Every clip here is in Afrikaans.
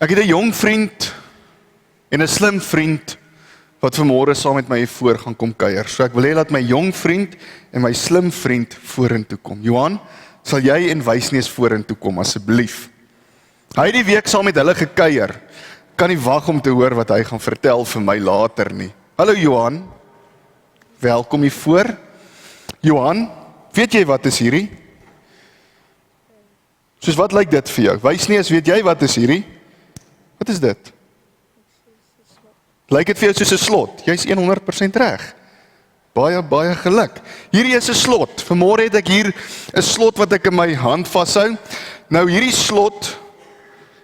Ek het 'n jong vriend en 'n slim vriend wat vanmôre saam met my hier voor gaan kom kuier. So ek wil hê dat my jong vriend en my slim vriend vorentoe kom. Johan, sal jy en Wysnees vorentoe kom asseblief? Hy het die week saam met hulle gekuier. Kan nie wag om te hoor wat hy gaan vertel vir my later nie. Hallo Johan. Welkom hier voor. Johan, weet jy wat is hierdie? Soos wat lyk dit vir jou? Wysnees, weet jy wat is hierdie? Wat is dit? Lyk dit vir jou soos 'n slot? Jy's 100% reg. Baie geluk. Hierdie is 'n slot. Vanmôre het ek hier 'n slot wat ek in my hand vashou. Nou hierdie slot,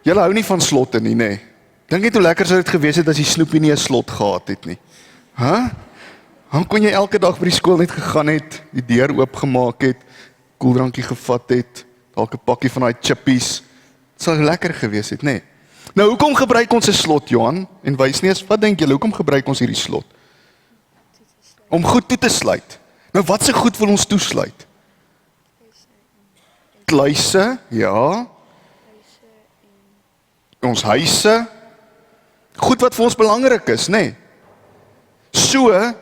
julle hou nie van slotte nie, nê? Dink net hoe lekker sou dit gewees het as die Snoepie nie 'n slot gehad het nie. Dan kon jy elke dag by die skool net gegaan het, die deur oopgemaak het, koeldrankie gevat het, dalk 'n pakkie van daai chippies. Dit sou lekker gewees het, nê? Nou, hoekom gebruik ons 'n slot, Johan en Wysnees? Wat dink julle, hoekom gebruik ons hierdie slot? Om goed toe te sluit. Nou, wat se goed wil ons toesluit? Kluise, ja. Ons huise. Goed wat vir ons belangrik is, nê? So,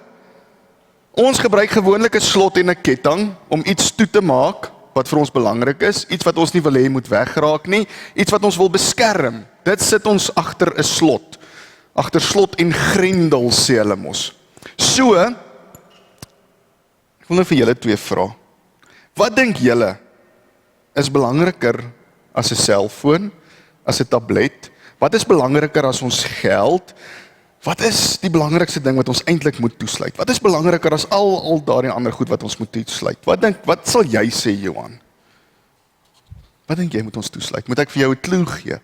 ons gebruik gewoonlik 'n slot en 'n ketting om iets toe te maak wat vir ons belangrik is, iets wat ons nie wil hê moet wegraak nie, iets wat ons wil beskerm. Dit sit ons agter 'n slot. Agter slot en grendel sê hulle mos. So, ek wil nou vir julle twee vra. Wat dink julle is belangriker as 'n selfoon, as 'n tablet? Wat is belangriker as ons geld? Wat is die belangrikste ding wat ons eintlik moet toesluit? Wat is belangriker as al daardie ander goed wat ons moet toesluit? Wat sal jy sê, Johan? Wat dink jy moet ons toesluit? Moet ek vir jou 'n klou gee?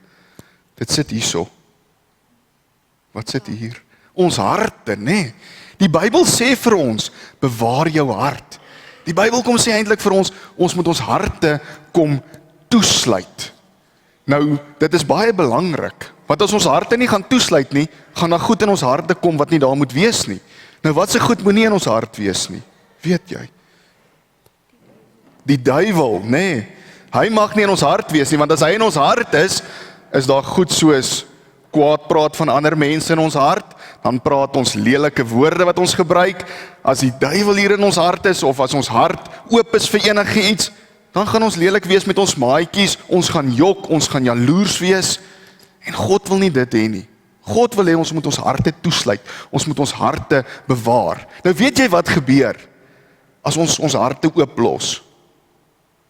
Dit sit hierso. Wat sit hier? Ons harte, nê? Die Bybel sê vir ons, bewaar jou hart. Die Bybel kom sê eintlik vir ons, ons moet ons harte kom toesluit. Nou, dit is baie belangrik, want as ons harte nie gaan toesluit nie, gaan daar goed in ons harte kom wat nie daar moet wees nie. Nou, wat se goed moet nie in ons hart wees nie? Weet jy? Die duiwel, nê? Hy mag nie in ons hart wees nie, want as hy in ons hart is daar goed soos kwaad praat van ander mense in ons hart, dan praat ons lelike woorde wat ons gebruik. As die duiwel hier in ons hart is, of as ons hart oop is vir enige iets, dan gaan ons lelik wees met ons maatjies, ons gaan jok, ons gaan jaloers wees, en God wil nie dit hê nie. God wil hê ons moet ons harte toesluit, ons moet ons harte bewaar. Nou weet jy wat gebeur, as ons harte ooplos?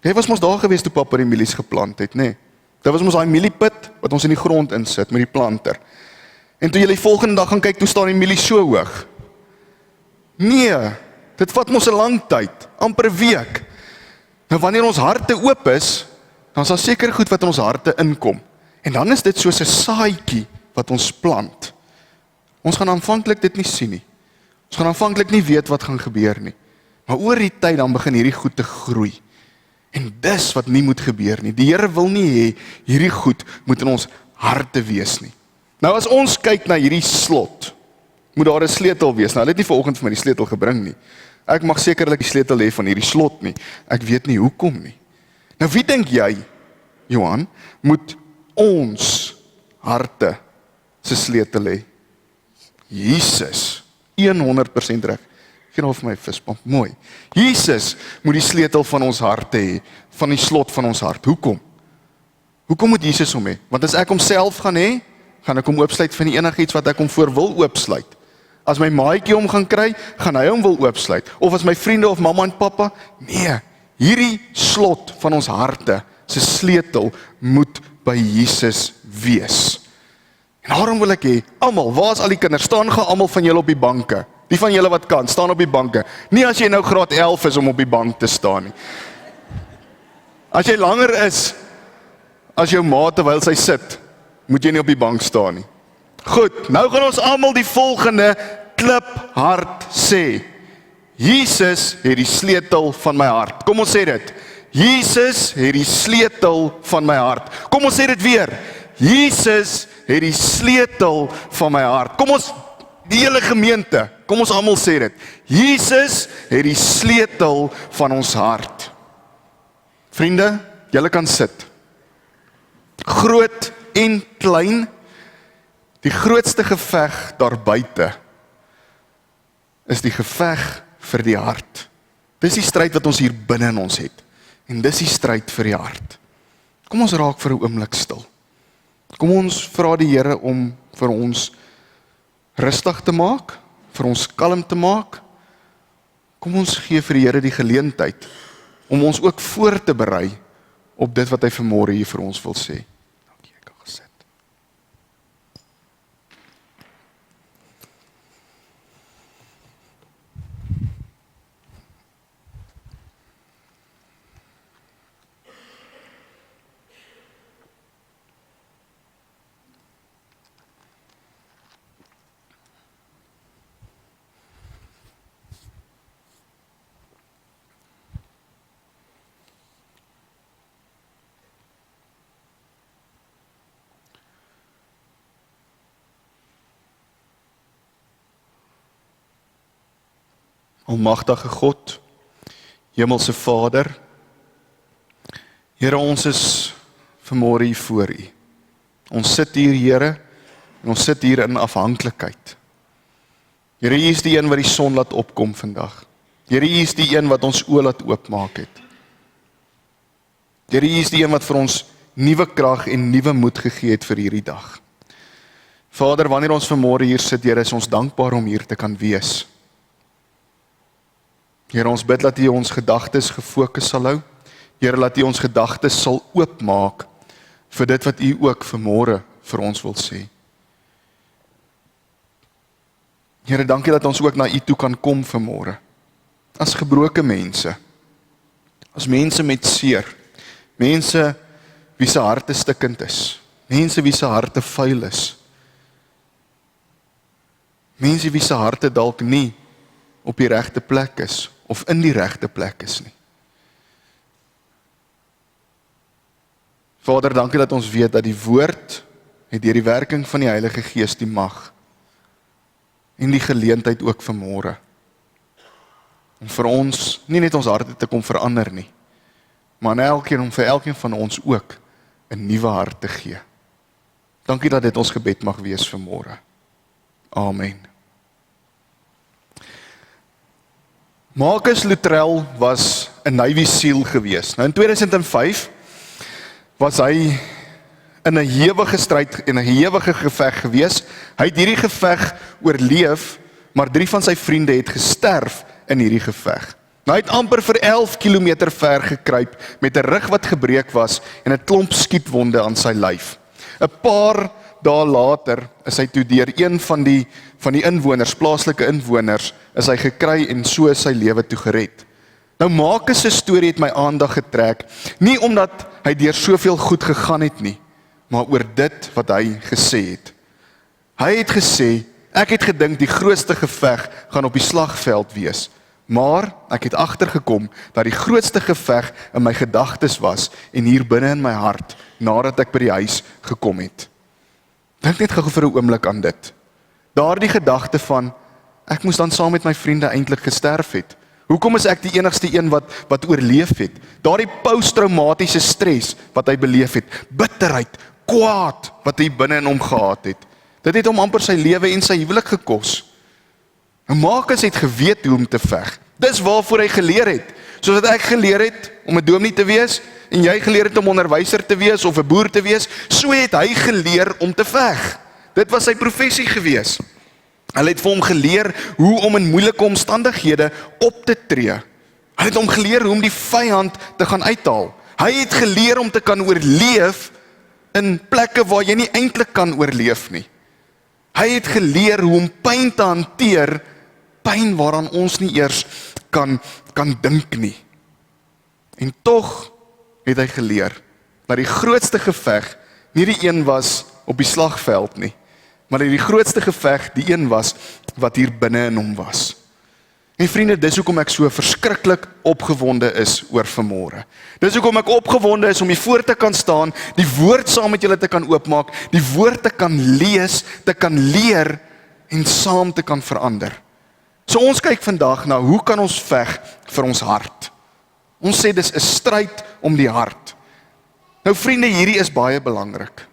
Jy was mos daar gewees toe pappa die mielies geplant het, nê? Dit was mos daai mieliepit, wat ons in die grond insit, met die planter. En toe jy die volgende dag gaan kyk, toe staan die mielie so hoog. Nee, dit vat mos 'n lang tyd, amper 'n week. Nou wanneer ons harte oop is, dan is daar seker goed wat in ons harte inkom. En dan is dit soos 'n saadjie wat ons plant. Ons gaan aanvanklik dit nie sien nie. Ons gaan aanvanklik nie weet wat gaan gebeur nie. Maar oor die tyd dan begin hierdie goed te groei. En dis wat nie moet gebeur nie. Die Here wil nie hê hierdie goed moet in ons harte wees nie. Nou as ons kyk na hierdie slot, moet daar 'n sleutel wees. Nou, hulle het nie vanoggend vir my die sleutel gebring nie. Ek mag sekerlik die sleutel hê van hierdie slot nie. Ek weet nie hoekom nie. Nou wie dink jy, Johan, moet ons harte se sleutel hê? Jesus. 100% reg. Gee nou vir my vispomp, mooi. Jesus moet die sleutel van ons harte hê, van die slot van ons hart. Hoekom? Hoekom moet Jesus hom hê? Want as ek hom self gaan hê, gaan ek hom oopsluit van enigiets wat ek hom voor wil oopsluit. As my maatjie hom gaan kry, gaan hy hom wil oopsluit. Of as my vriende of mamma en pappa, nee, hierdie slot van ons harte se sleutel moet by Jesus wees. En daarom wil ek hê, almal, waar is al die kinders? Staan gaan almal van julle op die banke. Die van julle wat kan, staan op die banke. Nie as jy nou graad 11 is om op die bank te staan nie. As jy langer is as jou ma terwyl sy sit, moet jy nie op die bank staan nie. Goed, nou gaan ons almal die volgende kliphard sê. Jesus het die sleutel van my hart. Kom ons sê dit. Jesus het die sleutel van my hart. Kom ons sê dit weer. Jesus het die sleutel van my hart. Kom ons, die hele gemeente, kom ons almal sê dit. Jesus het die sleutel van ons hart. Vriende, julle kan sit. Groot en klein, Die grootste geveg daar buite is die geveg vir die hart. Dis die stryd wat ons hier binne in ons het. En dis die stryd vir die hart. Kom ons raak vir 'n oomblik stil. Kom ons vra die Here om vir ons rustig te maak, vir ons kalm te maak. Kom ons gee vir die Here die geleentheid om ons ook voor te berei op dit wat hy vanmôre hier vir ons wil sê. Dankie, ek kan gesit. Almagtige God, Hemelse Vader, Here, ons is vanmôre hier voor U. Ons sit hier, Here, en ons sit hier in afhanklikheid. Here, U is die een wat die son laat opkom vandag. Here, U is die een wat ons oë laat oopmaak het. Here, U is die een wat vir ons nuwe krag en nuwe moed gegee het vir hierdie dag. Vader, wanneer ons vanmôre hier sit, Here, is ons dankbaar om hier te kan wees. Here, ons bid dat U ons gedagtes gefokus sal hou. Here, laat U ons gedagtes sal oopmaak vir dit wat U ook vanmôre vir ons wil sê. Here, dankie dat ons ook na U toe kan kom vanmôre. As gebroke mense. As mense met seer. Mense wie se harte stikkend is. Mense wie se harte vuil is. Mense wie se harte dalk nie op die regte plek is of in die regte plek is nie. Vader, dankie dat ons weet dat die woord het deur die werking van die Heilige Gees die mag en die geleentheid ook vanmôre om vir ons nie net ons harte te kom verander nie, maar om vir elkeen van ons ook 'n nuwe hart te gee. Dankie dat dit ons gebed mag wees vanmôre. Amen. Marcus Luttrell was 'n Navy SEAL gewees. Nou in 2005 was hy in 'n hewige stryd en 'n hewige geveg gewees. Hy het hierdie geveg oorleef, maar 3 van sy vriende het gesterf in hierdie geveg. Nou, hy het amper vir 11 kilometer ver gekruip met 'n rug wat gebreek was en 'n klomp skietwonde aan sy lyf. 'n Paar dae later is hy toe deur een van die inwoners, plaaslike inwoners, is hy gekry en so is sy lewe toe gered. Nou Marcus se storie het my aandag getrek, nie omdat hy deur soveel goed gegaan het nie, maar oor dit wat hy gesê het. Hy het gesê, ek het gedink die grootste geveg gaan op die slagveld wees, maar ek het agtergekom dat die grootste geveg in my gedagtes was en hier binne in my hart, nadat ek by die huis gekom het. Dink net gou vir 'n oomblik aan dit. Daardie gedagte van, ek moes dan saam met my vriende eintlik gesterf het. Hoekom is ek die enigste een wat oorleef het? Daardie posttraumatiese stres wat hy beleef het, bitterheid, kwaad wat hy binne in hom gehad het. Dit het hom amper sy lewe en sy huwelik gekos. En Marcus het geweet hoe om te veg. Dis waarvoor hy geleer het. Soos wat ek geleer het om 'n dominee te wees en jy geleer het om onderwyser te wees of 'n boer te wees, so het hy geleer om te veg. Dit was sy professie gewees. Hulle het vir hom geleer hoe om in moeilike omstandighede op te tree. Hulle het hom geleer hoe om die vyand te gaan uithaal. Hy het geleer om te kan oorleef in plekke waar jy nie eintlik kan oorleef nie. Hy het geleer hoe om pyn te hanteer, pyn waaraan ons nie eers kan dink nie. En tog het hy geleer dat die grootste geveg nie die een was op die slagveld nie, maar dat die grootste geveg die een was wat hier binne in hom was. En vriende, dis hoekom ek so verskriklik opgewonde is oor vanmôre. Dis hoekom ek opgewonde is om hier voor te kan staan, die woord saam met julle te kan oopmaak, die woord te kan lees, te kan leer en saam te kan verander. So ons kyk vandag na hoe kan ons veg vir ons hart. Ons sê dis 'n stryd om die hart. Nou vriende, hierdie is baie belangrik.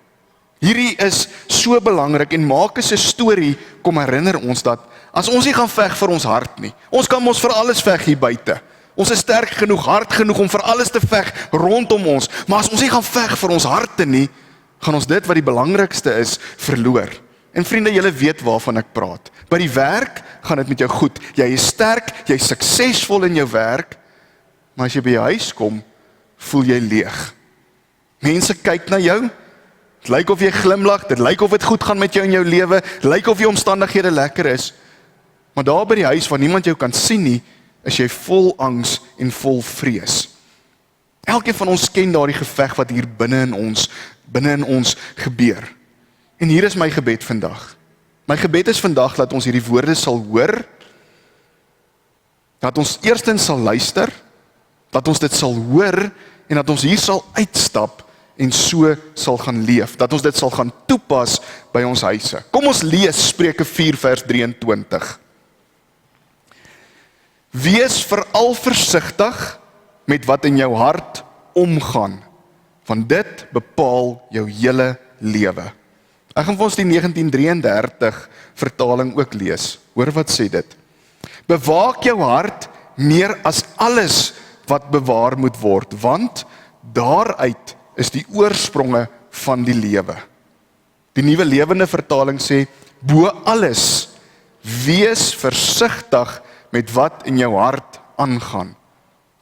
Hierdie is so belangrik en maak as 'n storie kom herinner ons dat as ons nie gaan veg vir ons hart nie, ons kan mos vir alles veg hier buite. Ons is sterk genoeg, hard genoeg om vir alles te veg rondom ons, maar as ons nie gaan veg vir ons harte nie, gaan ons dit wat die belangrikste is, verloor. En vriende, julle weet waarvan ek praat. By die werk gaan dit met jou goed. Jy is sterk, jy is suksesvol in jou werk, maar as jy by jou huis kom, voel jy leeg. Mense kyk na jou, dit lyk of jy glimlag, dit lyk of dit goed gaan met jou in jou lewe, dit lyk of jou omstandighede lekker is, maar daar by die huis waar niemand jou kan sien nie, is jy vol angs en vol vrees. Elkeen van ons ken daardie geveg wat hier binne in ons gebeur. En hier is my gebed vandag. My gebed is vandag dat ons hierdie woorde sal hoor, dat ons eerstens sal luister, dat ons dit sal hoor en dat ons hier sal uitstap en so sal gaan leef, dat ons dit sal gaan toepas by ons huise. Kom ons lees Spreuke 4 vers 23. Wees veral versigtig met wat in jou hart omgaan, want dit bepaal jou hele lewe. Ek gaan vir ons die 1933 vertaling ook lees. Hoor wat sê dit? Bewaak jou hart meer as alles wat bewaar moet word, want daaruit is die oorspronge van die lewe. Die Nuwe Lewende vertaling sê, bo alles, wees versigtig met wat in jou hart aangaan.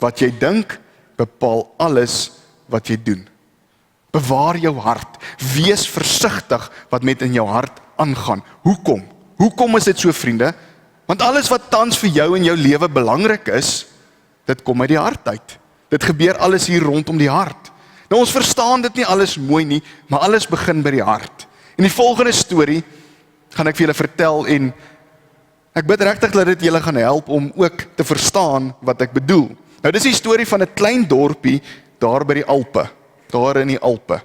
Wat jy dink, bepaal alles wat jy doen. Bewaar jou hart, wees versigtig wat met in jou hart aangaan. Hoekom? Hoekom is dit so, vriende? Want alles wat tans vir jou in jou lewe belangrik is, dit kom uit die hart uit. Dit gebeur alles hier rondom die hart. Nou ons verstaan dit nie alles mooi nie, maar alles begin by die hart. En die volgende storie gaan ek vir julle vertel en ek bid regtig dat dit julle gaan help om ook te verstaan wat ek bedoel. Nou dis die storie van 'n klein dorpie daar by die Alpe, daar in die Alpe.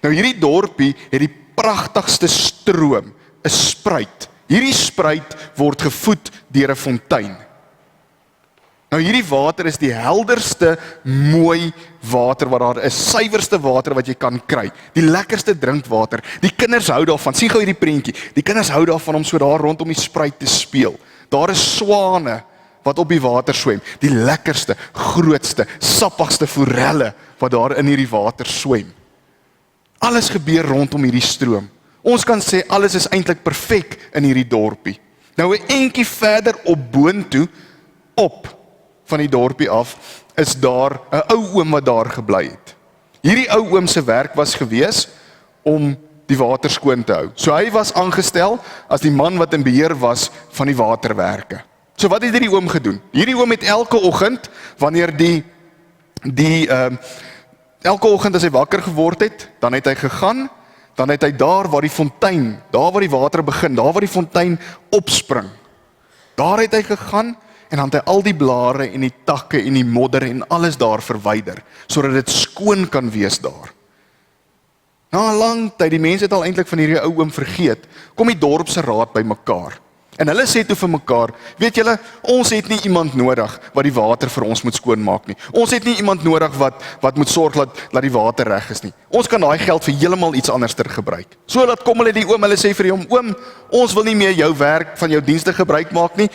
Nou hierdie dorpie het die pragtigste stroom, 'n spruit. Hierdie spruit word gevoed deur 'n fontein. Nou hierdie water is die helderste mooi water wat daar is, suiwerste water wat jy kan kry, die lekkerste drinkwater. Die kinders hou daarvan, sien gou hierdie prentjie, die kinders hou daarvan om so daar rondom die spruit te speel. Daar is swane wat op die water swem, die lekkerste, grootste, sappigste forelle wat daar in hierdie water swem. Alles gebeur rondom hierdie stroom. Ons kan sê alles is eintlik perfek in hierdie dorpie. Nou 'n entjie verder op boontoe op van die dorpie af, is daar 'n ou oom wat daar gebly het. Hierdie ou oom se werk was gewees om die water skoon te hou. So hy was aangestel as die man wat in beheer was van die waterwerke. So wat het hierdie oom gedoen? Hierdie oom het elke oggend, wanneer elke oggend as hy wakker geword het, dan het hy gegaan, dan het hy daar waar die fontein, daar waar die water begin, daar waar die fontein opspring, daar het hy gegaan, en dan het hy al die blare en die takke en die modder en alles daar verwyder, sodat dit skoon kan wees daar. Na 'n lang tyd, die mense het al eintlik van hierdie ou oom vergeet, kom die dorpse raad by mekaar. En hulle sê toe vir mekaar, weet julle, ons het nie iemand nodig wat die water vir ons moet skoonmaak nie. Ons het nie iemand nodig wat moet sorg dat die water reg is nie. Ons kan daai geld vir heeltemal iets anderster gebruik. So laat kom hulle die oom, hulle sê vir hom, oom, ons wil nie meer jou werk van jou dienste gebruik maak nie.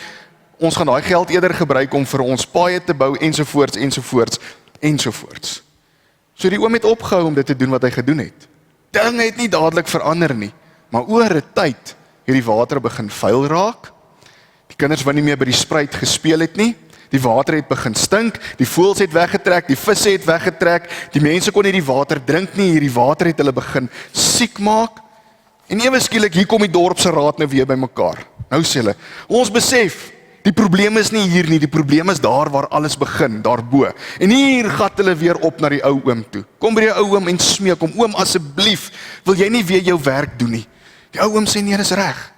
Ons gaan daai geld eerder gebruik om vir ons paaie te bou ensovoorts. So die oom het opgehou om dit te doen wat hy gedoen het. Dinge het nie dadelik verander nie, maar oor 'n tyd het die water begin vuil raak. Die kinders wou nie meer by die spruit gespeel het nie. Die water het begin stink, die voëls het weggetrek, die visse het weggetrek, die mense kon nie die water drink nie, hierdie water het hulle begin siek maak. En ewe skielik hier kom die dorpse raad nou weer by mekaar. Nou sê hulle, ons besef, die probleem is nie hier nie, die probleem is daar waar alles begin, daarbo. En hier gat hulle weer op na die ou oom toe. Kom by die ou oom en smeek hom, oom asseblief, wil jy nie weer jou werk doen nie? Die ou oom sê nee, dis reg.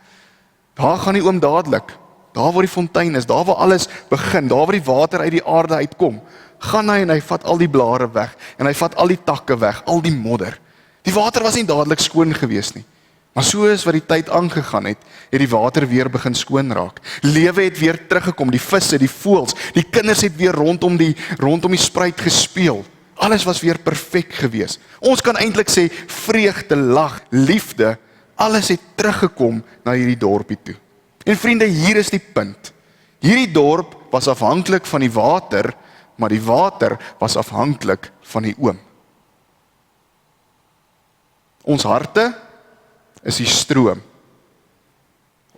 Daar gaan die oom dadelik, daar waar die fontein is, daar waar alles begin, daar waar die water uit die aarde uitkom, gaan hy en hy vat al die blare weg, en hy vat al die takke weg, al die modder. Die water was nie dadelik skoon gewees nie. Maar soos wat die tyd aangegaan het die water weer begin skoon raak. Lewe het weer teruggekom, die visse, die voëls, die kinders het weer rondom die spruit gespeel. Alles was weer perfek gewees. Ons kan eintlik sê vreugde, lag, liefde, alles het teruggekom na hierdie dorpie toe. En vriende, hier is die punt. Hierdie dorp was afhanklik van die water, maar die water was afhanklik van die oom. Ons harte is die stroom.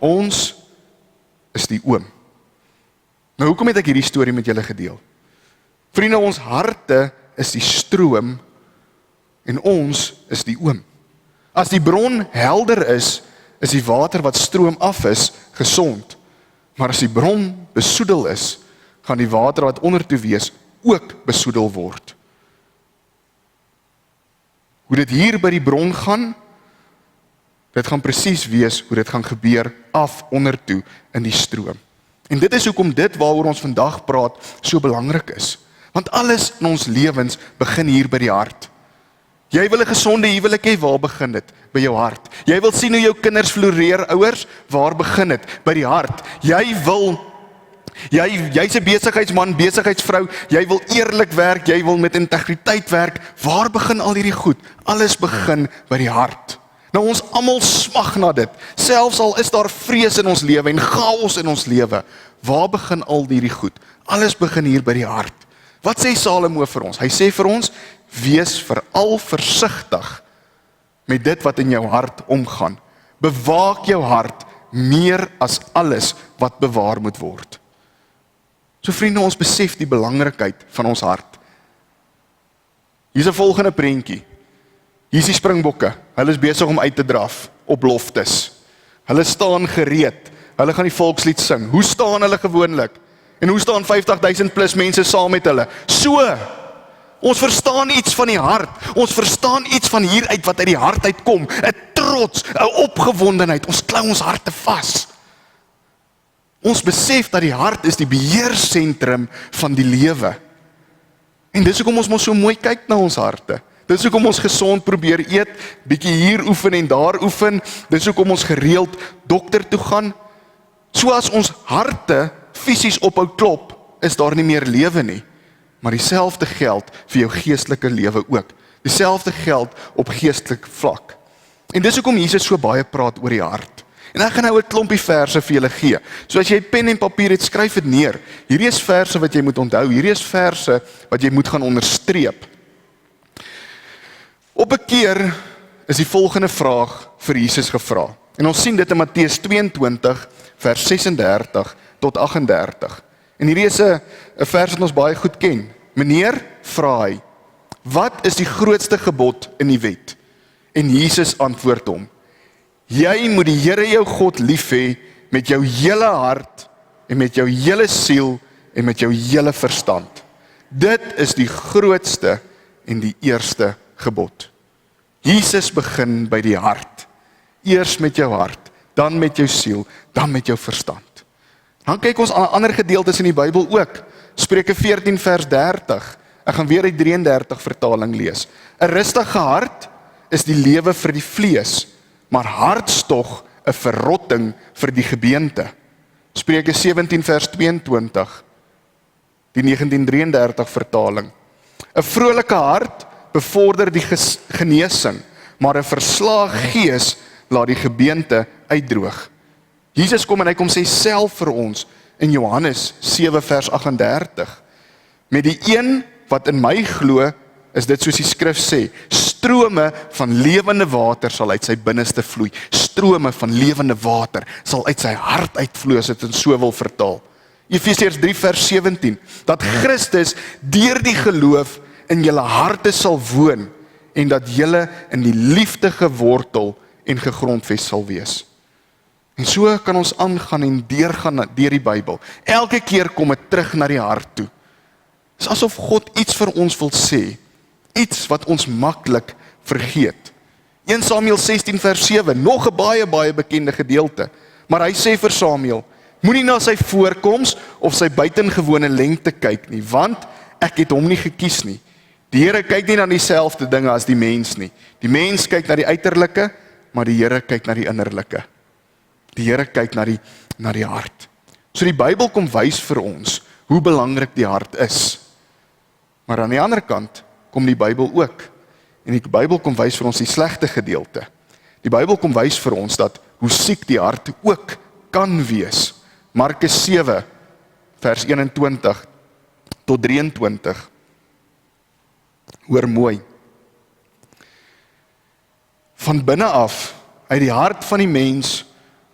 Ons is die oom. Nou hoekom het ek hierdie storie met julle gedeel? Vriende, ons harte is die stroom en ons is die oom. As die bron helder is die water wat stroom af is gesond. Maar as die bron besoedel is, gaan die water wat ondertoe wees ook besoedel word. Hoe dit hier by die bron gaan, dit gaan presies wees hoe dit gaan gebeur af ondertoe in die stroom. En dit is hoekom dit waaroor ons vandag praat so belangrik is. Want alles in ons lewens begin hier by die hart. Jy wil 'n gesonde huwelik hê, waar begin dit? By jou hart. Jy wil sien hoe jou kinders floreer, ouers, waar begin dit? By die hart. Jy's 'n besigheidsman, besigheidsvrou, jy wil eerlik werk, jy wil met integriteit werk. Waar begin al hierdie goed? Alles begin by die hart. Nou ons almal smag na dit. Selfs al is daar vrees in ons lewe en chaos in ons lewe, waar begin al hierdie goed? Alles begin hier by die hart. Wat sê Salomo vir ons? Hy sê vir ons, wees veral versigtig met dit wat in jou hart omgaan. Bewaak jou hart meer as alles wat bewaar moet word. So vriende, ons besef die belangrikheid van ons hart. Hier is 'n volgende prentjie. Hier is die springbokke. Hulle is besig om uit te draf op loftes. Hulle staan gereed. Hulle gaan die volkslied sing. Hoe staan hulle gewoonlik? En hoe staan 50,000 plus mense saam met hulle? So, ons verstaan iets van die hart. Ons verstaan iets van hieruit wat uit die hart uitkom. 'n Trots, 'n opgewondenheid. Ons klou ons harte vas. Ons besef dat die hart is die beheersentrum van die lewe. En dis hoekom ons mos so mooi kyk na ons harte. Dis hoekom ons gesond probeer eet, bietjie hier oefen en daar oefen. Dis hoekom ons gereeld dokter toe gaan. So as ons harte fisies ophou klop, is daar nie meer lewe nie. Maar dieselfde geld vir jou geestelike lewe ook. Dieselfde geld op geestelike vlak. En dis hoekom Jesus so baie praat oor die hart. En ek gaan nou 'n klompie verse vir julle gee. So as jy pen en papier het, skryf dit neer. Hierdie is verse wat jy moet onthou. Hierdie is verse wat jy moet gaan onderstreep. Op 'n keer is die volgende vraag vir Jesus gevra. En ons sien dit in Matteus 22 vers 36 tot 38. En hierdie is 'n vers wat ons baie goed ken. Meneer, vra hy, wat is die grootste gebod in die wet? En Jesus antwoord hom, jy moet die Here jou God lief hê met jou hele hart en met jou hele siel en met jou hele verstand. Dit is die grootste en die eerste gebod. Jesus begin by die hart. Eers met jou hart, dan met jou siel, dan met jou verstand. Dan kyk ons aan ander gedeeltes in die Bybel ook. Spreuke 14 vers 30. Ek gaan weer uit 33 vertaling lees. 'n Rustige hart is die lewe vir die vlees, maar hartstog 'n verrotting vir die gebeente. Spreuke 17 vers 22. Die 1933 vertaling. 'n Vrolike hart bevorder die genesing, maar 'n verslae gees laat die gebeente uitdroog. Jesus kom en hy kom sê self vir ons in Johannes 7 vers 38. Met die een wat in my glo, is dit soos die skrif sê, strome van lewende water sal uit sy binneste vloei. Strome van lewende water sal uit sy hart uitvloei, as dit in so wil vertaal. Efesiërs 3 vers 17, dat Christus deur die geloof in julle harte sal woon en dat julle in die liefde gewortel en gegrondves sal wees. En so kan ons aangaan en deurgaan deur die Bybel. Elke keer kom dit terug na die hart toe. Dit is asof God iets vir ons wil sê, iets wat ons maklik vergeet. 1 Samuel 16 vers 7, nog 'n baie bekende gedeelte. Maar hy sê vir Samuel, moenie na sy voorkoms of sy buitengewone lengte kyk nie, want ek het hom nie gekies nie. Die Here kyk nie na dieselfde dinge as die mens nie. Die mens kyk na die uiterlike, maar die Here kyk na die innerlike. Die Here kyk na die hart. So die Bybel kom wys vir ons hoe belangrik die hart is. Maar aan die ander kant kom die Bybel ook. En die Bybel kom wys vir ons die slegte gedeelte. Die Bybel kom wys vir ons dat hoe siek die hart ook kan wees. Markus 7, vers 21 tot 23. Hoor mooi. Van binne af, uit die hart van die mens,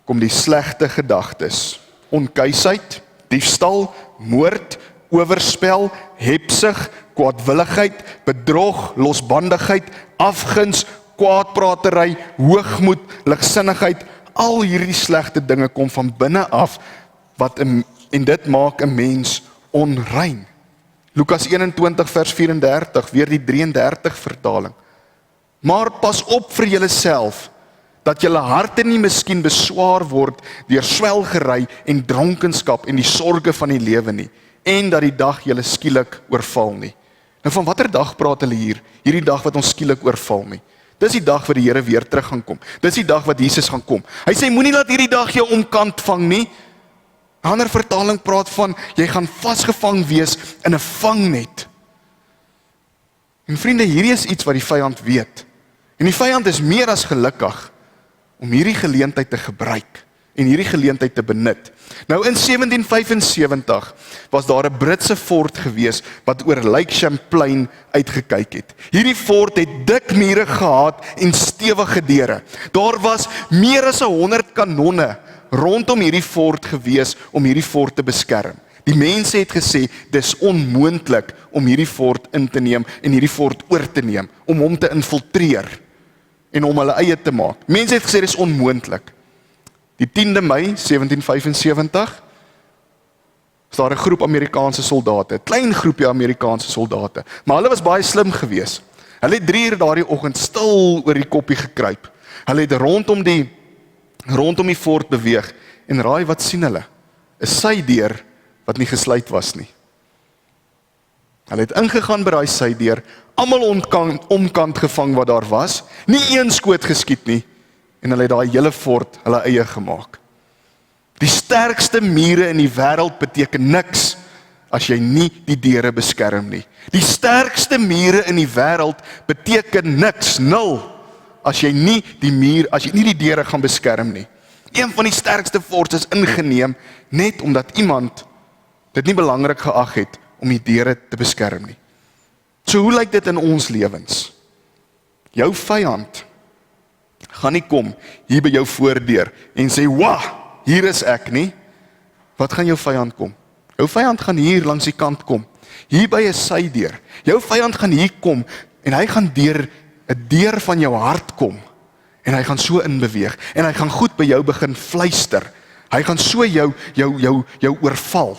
kom die slegte gedagtes. Onkuisheid, diefstal, moord, oorspel, hebsug, kwaadwilligheid, bedrog, losbandigheid, afguns, kwaadpratery, hoogmoed, ligsinnigheid, al hierdie slegte dinge kom van binne af, en dit maak 'n mens onrein. Lukas 21 vers 34, weer die 33 vertaling. Maar pas op vir julleself, dat julle harte nie miskien beswaar word deur swelgery en dronkenskap en die sorge van die lewe nie, en dat die dag julle skielik oorval nie. Nou van watter dag praat hulle hier? Hierdie dag wat ons skielik oorval nie. Dis die dag wat die Here weer terug gaan kom. Dis die dag wat Jesus gaan kom. Hy sê moenie laat hierdie dag jou omkant vang nie. 'n Ander vertaling praat van jy gaan vasgevang wees in 'n vangnet. En vriende, hierdie is iets wat die vyand weet. En die vyand is meer as gelukkig om hierdie geleentheid te gebruik en hierdie geleentheid te benut. Nou in 1775 was daar 'n Britse fort gewees wat oor Lake Champlain uitgekyk het. Hierdie fort het dik mure gehad en stewige deure. Daar was meer as 100 kanonne rondom hierdie fort gewees om hierdie fort te beskerm. Die mense het gesê dis onmoontlik om hierdie fort in te neem en hierdie fort oor te neem, om hom te infiltreer en om hulle eie te maak. Mense het gesê dis onmoontlik. Die 10de Mei 1775 is daar 'n groep Amerikaanse soldate, 'n klein groepie Amerikaanse soldate, maar hulle was baie slim geweest. Hulle het 3 uur daardie oggend stil oor die koppie gekruip. Hulle het rondom die fort beweeg en raai wat sien hulle? 'n Sydeur wat nie gesluit was nie. Hulle het ingegaan by daai sydeur, almal omkant gevang wat daar was, nie een skoot geskiet nie, en hulle het daai hele fort hulle eie gemaak. Die sterkste mure in die wêreld beteken niks as jy nie die deure beskerm nie. Die sterkste mure in die wêreld beteken niks, 0, as jy nie die deure gaan beskerm nie. Een van die sterkste forts is ingeneem net omdat iemand dit nie belangrik geag het om die deure te beskerm nie. So hoe lyk dit in ons lewens? Jou vyand gaan nie kom hier by jou voordeur en sê, "Wah, hier is ek nie." Wat gaan jou vyand kom? Jou vyand gaan hier langs die kant kom, hier by 'n sydeur. Jou vyand gaan hier kom en hy gaan deur 'n deur van jou hart kom en hy gaan so inbeweeg en hy gaan goed by jou begin fluister. Hy gaan so jou oorval.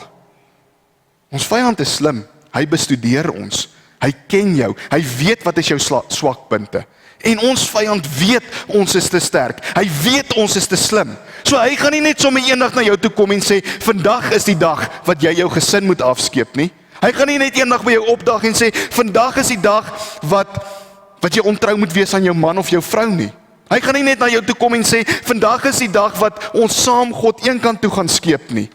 Ons vyand is slim. Hy bestudeer ons. Hy ken jou. Hy weet wat is jou swakpunte. En ons vyand weet ons is te sterk. Hy weet ons is te slim. So hy gaan nie net sommer eendag na jou toe kom en sê, vandag is die dag wat jy jou gesin moet afskeep nie. Hy gaan nie net eendag by jou opdag en sê, vandag is die dag wat jy ontrou moet wees aan jou man of jou vrou nie. Hy gaan nie net na jou toe kom en sê, vandag is die dag wat ons saam God een kant toe gaan skeep nie.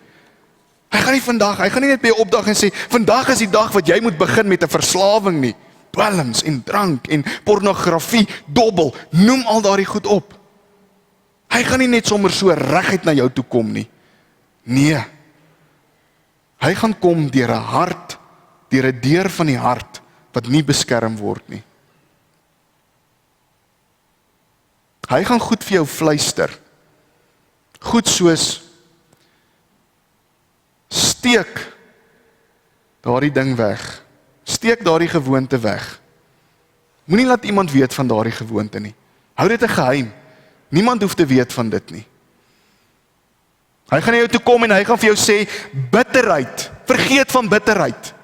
Hy gaan nie net by jou opdag en sê, vandag is die dag wat jy moet begin met 'n verslawing nie. Dwelms en drank en pornografie, dobbel, noem al daardie goed op. Hy gaan nie net sommer so reguit na jou toe kom nie. Nee. Hy gaan kom deur 'n hart, deur 'n deur van die hart wat nie beskerm word nie. Hy gaan goed vir jou fluister. Goed soos steek daardie ding weg. Steek daardie gewoonte weg. Moenie laat iemand weet van daardie gewoonte nie. Hou dit 'n geheim. Niemand hoef te weet van dit nie. Hy gaan na jou toe kom en hy gaan vir jou sê, bitterheid. Vergeet van bitterheid.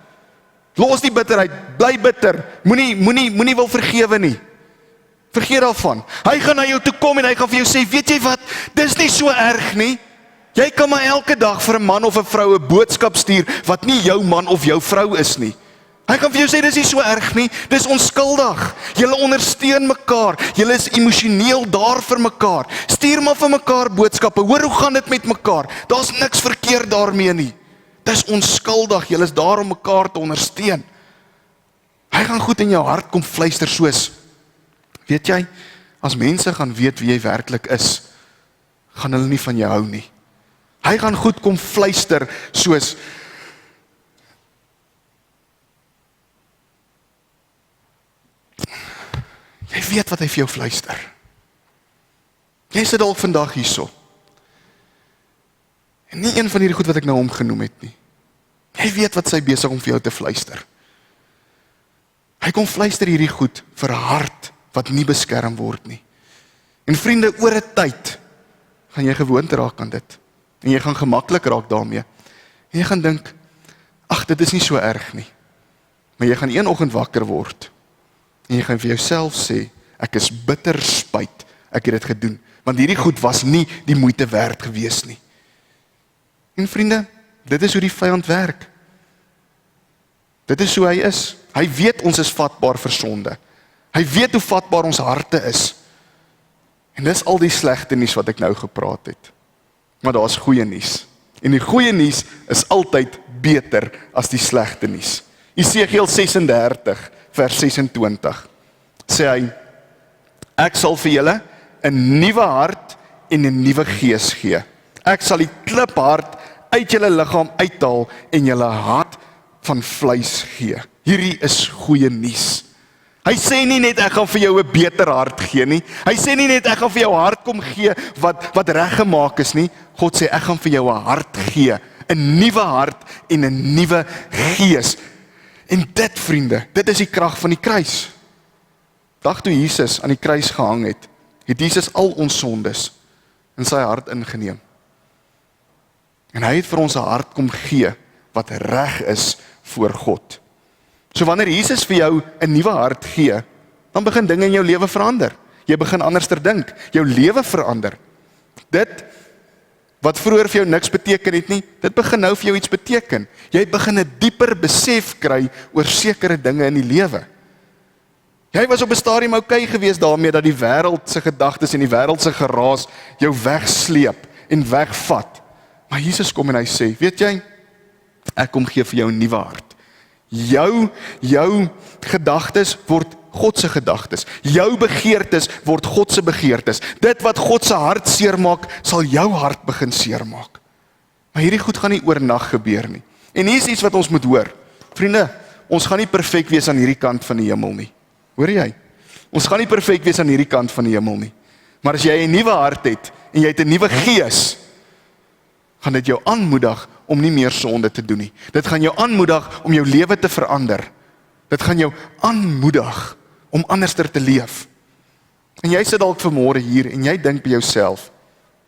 Los die bitterheid. Bly bitter. Moenie wil vergewe nie. Vergeet daarvan. Hy gaan na jou toe kom en hy gaan vir jou sê, weet jy wat? Dis nie so erg nie. Jy kan maar elke dag vir 'n man of 'n vrou 'n boodskap stuur wat nie jou man of jou vrou is nie. Hy gaan vir jou sê, dis nie so erg nie, dis onskuldig. Julle ondersteun mekaar, julle is emosioneel daar vir mekaar. Stuur maar vir mekaar boodskappe, hoor hoe gaan dit met mekaar? Daar's niks verkeerd daarmee nie. Dis onskuldig, julle is daar om mekaar te ondersteun. Hy gaan goed in jou hart kom fluister soos, weet jy, as mense gaan weet wie jy werklik is, gaan hulle nie van jou hou nie. Hy gaan goed kom fluister soos, jy weet wat hy vir jou fluister. Jy sit dalk vandag hierso. En nie een van hierdie goed wat ek nou omgenoem het nie. Jy weet wat sy besig om vir jou te fluister. Hy kom fluister hierdie goed vir 'n hart wat nie beskerm word nie. En vriende, oor 'n tyd gaan jy gewoond raak aan dit. En jy gaan gemaklik raak daarmee. En jy gaan dink, ag, dit is nie so erg nie. Maar jy gaan een oggend wakker word. En jy gaan vir jouself sê, ek is bitter spyt, ek het dit gedoen. Want hierdie goed was nie die moeite werd gewees nie. En vriende, dit is hoe die vyand werk. Dit is hoe hy is. Hy weet ons is vatbaar vir sonde. Hy weet hoe vatbaar ons harte is. En dis al die slegte nuus wat ek nou gepraat het. Maar daar is goeie nuus. En die goeie nuus is altyd beter as die slegte nuus. Esegiel 36 vers 26 sê hy, ek sal vir julle 'n nuwe hart en 'n nuwe gees gee. Ek sal die kliphart uit julle liggaam uithaal en julle hart van vleis gee. Hierdie is goeie nuus. Hy sê nie net ek gaan vir jou 'n beter hart gee nie. Hy sê nie net ek gaan vir jou hart kom gee wat reggemaak is nie. God sê ek gaan vir jou 'n hart gee, 'n nuwe hart en 'n nuwe gees. En dit, vriende, dit is die krag van die kruis. Dag toe Jesus aan die kruis gehang het Jesus al ons sondes in sy hart ingeneem. En hy het vir ons 'n hart kom gee wat reg is voor God. So wanneer Jesus vir jou 'n nuwe hart gee, dan begin dinge in jou lewe verander. Jy begin anders te dink, jou lewe verander. Dit wat vroeër vir jou niks beteken het nie, dit begin nou vir jou iets beteken. Jy begin 'n dieper besef kry oor sekere dinge in die lewe. Jy was op 'n stadium oukei gewees daarmee dat die wêreld se gedagtes en die wêreld se geraas jou wegsleep en wegvat. Maar Jesus kom en hy sê, weet jy, ek kom gee vir jou 'n nuwe hart. Jou gedagtes word God se gedagtes. Jou begeertes word God se begeertes. Dit wat God se hart seermaak, sal jou hart begin seermaak. Maar hierdie goed gaan nie oornag gebeur nie. En hier is iets wat ons moet hoor. Vriende, ons gaan nie perfek wees aan hierdie kant van die hemel nie. Hoor jy? Ons gaan nie perfek wees aan hierdie kant van die hemel nie. Maar as jy 'n nuwe hart het en jy het 'n nuwe gees, gaan dit jou aanmoedig om nie meer sonde te doen nie. Dit gaan jou aanmoedig om jou lewe te verander. Dit gaan jou aanmoedig om anderster te leef. En jy sit dalk vanmôre hier en jy dink by jouself,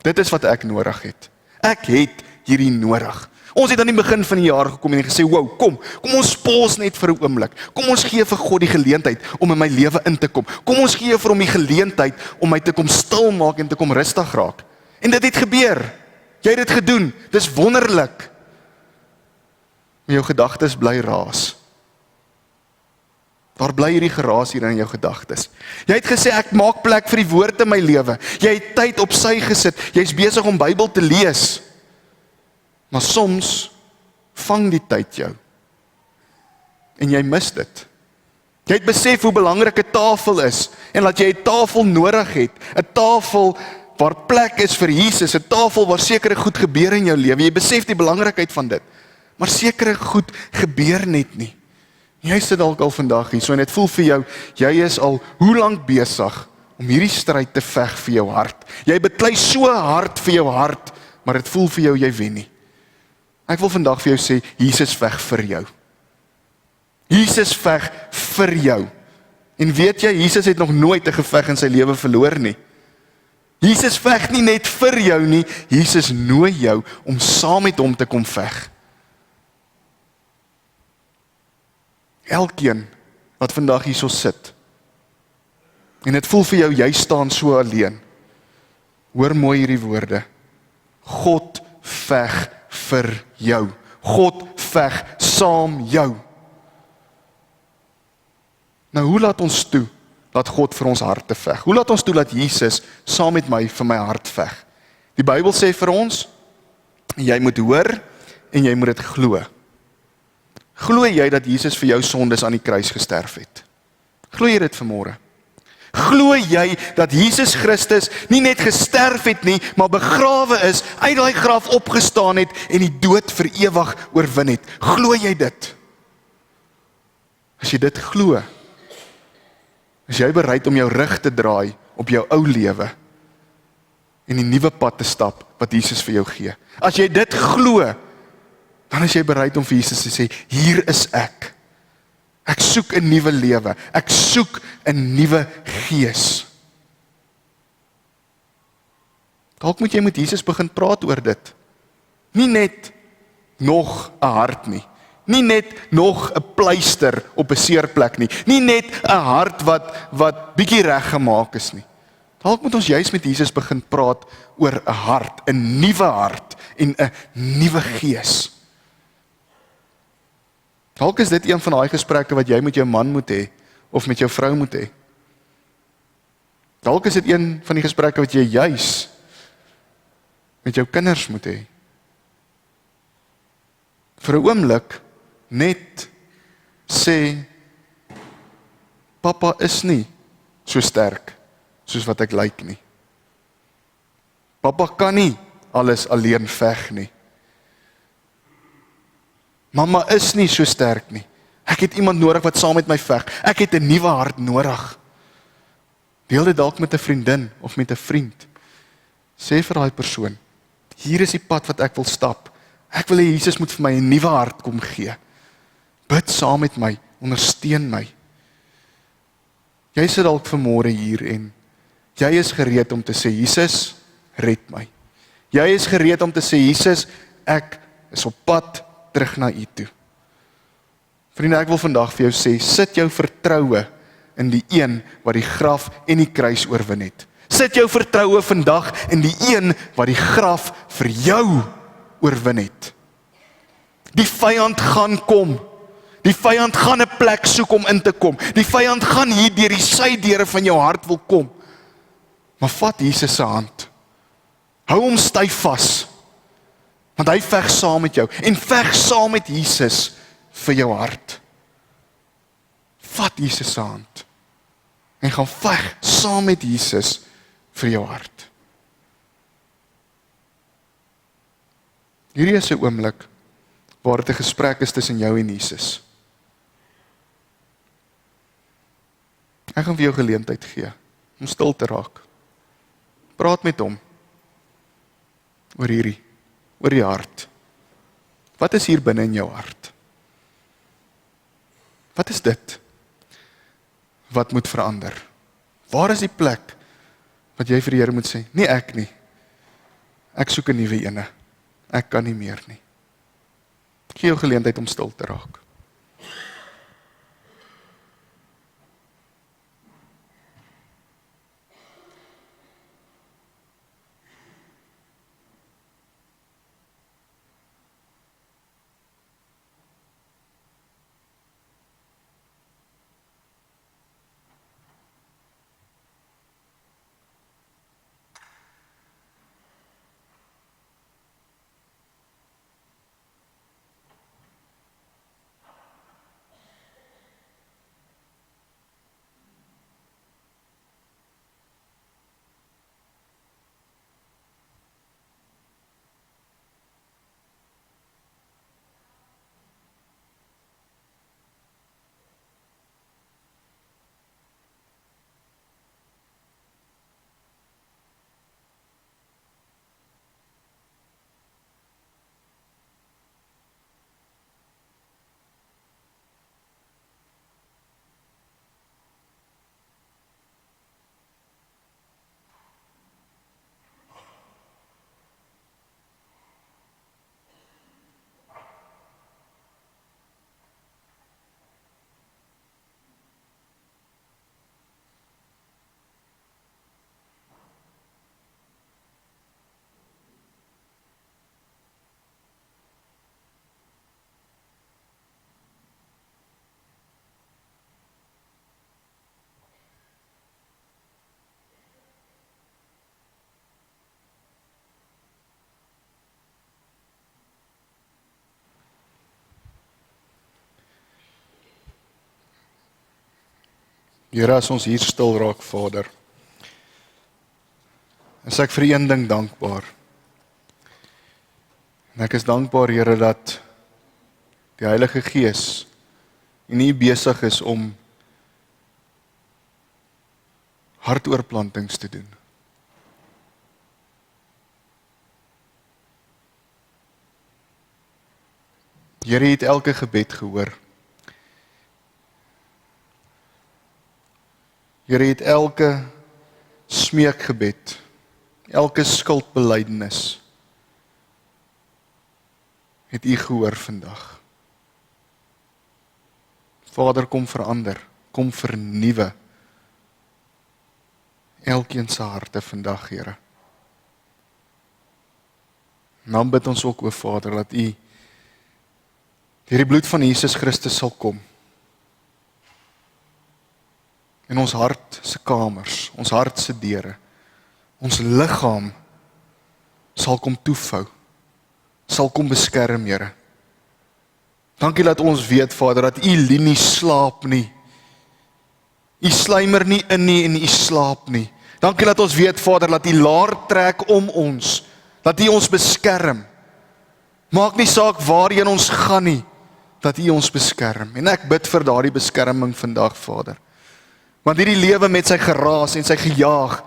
dit is wat ek nodig het. Ek het hierdie nodig. Ons het aan die begin van die jaar gekom en gesê, wow, kom ons pause net vir 'n oomblik. Kom ons gee vir God die geleentheid om in my lewe in te kom. Kom ons gee vir hom die geleentheid om my te kom stil maak en te kom rustig raak. En dit het gebeur. Jy het dit gedoen. Dis wonderlik. Maar jou gedagtes bly raas. Daar bly hierdie geraas hier in jou gedagtes. Jy het gesê ek maak plek vir die woord in my lewe. Jy het tyd op sy gesit. Jy's besig om Bybel te lees. Maar soms vang die tyd jou. En jy mis dit. Jy het besef hoe belangrik 'n tafel is en dat jy 'n tafel nodig het. 'n Tafel waar plek is vir Jesus, 'n tafel waar sekere goed gebeur in jou lewe. Jy besef die belangrikheid van dit. Maar sekere goed gebeur net nie. Jy sit dalk al vandag hier, so en dit voel vir jou, jy is al hoe lank besig om hierdie stryd te veg vir jou hart. Jy beklei so hard vir jou hart, maar dit voel vir jou jy wen nie. Ek wil vandag vir jou sê, Jesus veg vir jou. Jesus veg vir jou. En weet jy, Jesus het nog nooit 'n geveg in sy lewe verloor nie. Jesus veg nie net vir jou nie, Jesus nooi jou om saam met hom te kom veg. Elkeen wat vandag hierso sit, en dit voel vir jou, jy staan so alleen. Hoor mooi hierdie woorde. God veg vir jou. God veg saam jou. Nou, hoe laat ons toe dat God vir ons harte veg? Hoe laat ons toe dat Jesus saam met my vir my hart veg? Die Bybel sê vir ons, jy moet hoor en jy moet dit glo. Glo jy dat Jesus vir jou sondes aan die kruis gesterf het? Glo jy dit vanmôre? Glo jy dat Jesus Christus nie net gesterf het nie, maar begrawe is, uit daai graf opgestaan het en die dood vir ewig oorwin het? Glo jy dit? As jy dit glo, is jy bereid om jou rug te draai op jou ou lewe en die nuwe pad te stap wat Jesus vir jou gee. As jy dit glo, dan is jy bereid om vir Jesus te sê, hier is ek. Ek soek 'n nuwe lewe. Ek soek 'n nuwe gees. Dalk moet jy met Jesus begin praat oor dit. Nie net nog 'n hart nie. Nie net nog 'n pleister op 'n seerplek nie. Nie net 'n hart wat bietjie reggemaak is nie. Dalk moet ons juis met Jesus begin praat oor 'n hart, 'n nuwe hart en 'n nuwe gees. Dalk is dit een van daai gesprekke wat jy met jou man moet hê of met jou vrou moet hê. Dalk is dit een van die gesprekke wat jy juis met jou kinders moet hê. Vir 'n oomblik net sê, pappa is nie so sterk soos wat ek lyk nie. Pappa kan nie alles alleen veg nie. Mamma is nie so sterk nie. Ek het iemand nodig wat saam met my veg. Ek het 'n nuwe hart nodig. Deel dit dalk met 'n vriendin of met 'n vriend. Sê vir daai persoon, hier is die pad wat ek wil stap. Ek wil hê Jesus moet vir my 'n nuwe hart kom gee. Bid saam met my, ondersteun my. Jy sit dalk vanmôre hier en jy is gereed om te sê, Jesus, red my. Jy is gereed om te sê, Jesus, ek is op pad terug na U toe. Vriende, ek wil vandag vir jou sê, sit jou vertroue in die een wat die graf en die kruis oorwin het. Sit jou vertroue vandag in die een wat die graf vir jou oorwin het. Die vyand gaan kom. Die vyand gaan 'n plek soek om in te kom. Die vyand gaan hier deur die sydeure van jou hart wil kom. Maar vat Jesus se hand. Hou hom styf vas. Want hy veg saam met jou en veg saam met Jesus vir jou hart. Vat Jesus se hand en gaan veg saam met Jesus vir jou hart. Hierdie is 'n oomblik waar dit 'n gesprek is tussen jou en Jesus. Ek gaan vir jou geleentheid gee om stil te raak. Praat met hom oor die hart. Wat is hier binne in jou hart? Wat is dit wat moet verander? Waar is die plek wat jy vir die Here moet sê, nie ek nie. Ek soek 'n nuwe ene. Ek kan nie meer nie. Gee jou geleentheid om stil te raak. Here, as ons hier stil raak, Vader, is ek vir een ding dankbaar. En ek is dankbaar, Here, dat die Heilige Gees nie besig is om hartoorplantings te doen. Here het elke gebed gehoor. Here het elke smeekgebed, elke skuldbelydenis het U gehoor vandag. Vader, kom verander, kom vernuwe elkeen se harte vandag, Here. En dan bid ons ook, o Vader, dat U deur die bloed van Jesus Christus sal kom in ons hart se kamers, ons hart se deure, ons liggaam sal kom toevou, sal kom beskerm, Here. Dankie dat ons weet, Vader, dat U linie slaap nie. U sluimer nie in nie en U slaap nie. Dankie dat ons weet, Vader, dat U laar trek om ons, dat U ons beskerm. Maak nie saak waarheen ons gaan nie, dat U ons beskerm. En ek bid vir daardie beskerming vandag, Vader. Want hierdie lewe met sy geraas en sy gejaag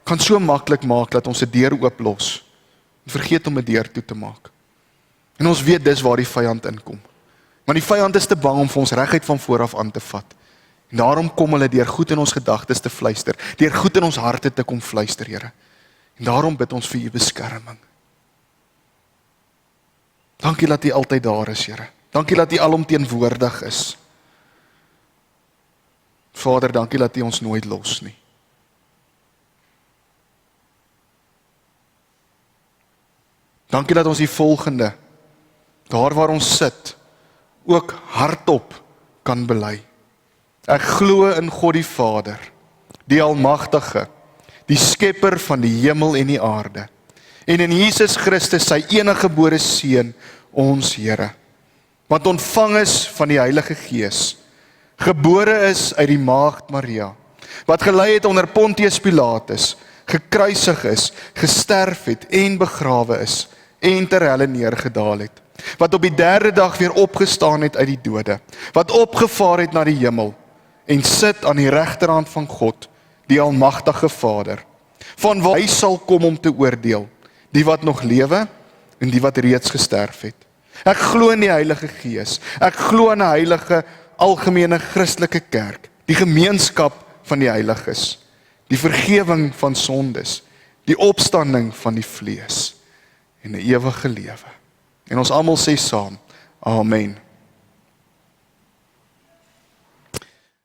kan so maklik maak dat ons 'n deur ooplos en vergeet om 'n deur toe te maak. En ons weet dis waar die vyand inkom. Want die vyand is te bang om vir ons reguit van vooraf aan te vat. En daarom kom hulle deur goed in ons gedagtes te fluister, deur goed in ons harte te kom fluister, Here. En daarom bid ons vir U beskerming. Dankie dat U altyd daar is, Here. Dankie dat U alomteenwoordig is. Vader, dankie dat U ons nooit los nie. Dankie dat ons die volgende, daar waar ons sit, ook hardop kan bely. Ek glo in God die Vader, die Almagtige, die Skepper van die hemel en die aarde, en in Jesus Christus, sy eniggebore Seun, ons Here, wat ontvang is van die Heilige Gees, gebore is uit die maagd Maria, wat gelei het onder Pontius Pilatus, gekruisig is, gesterf het en begrawe is, en ter helle neergedaal het, wat op die 3de dag weer opgestaan het uit die dode, wat opgevaar het na die hemel, en sit aan die regterhand van God, die Almagtige Vader, van waar hy sal kom om te oordeel, die wat nog lewe, en die wat reeds gesterf het. Ek glo in die Heilige Gees, ek glo in 'n heilige, algemene Christelike kerk, die gemeenskap van die heiliges, die vergewing van sondes, die opstanding van die vlees, en 'n ewige lewe. En ons almal sê saam, Amen.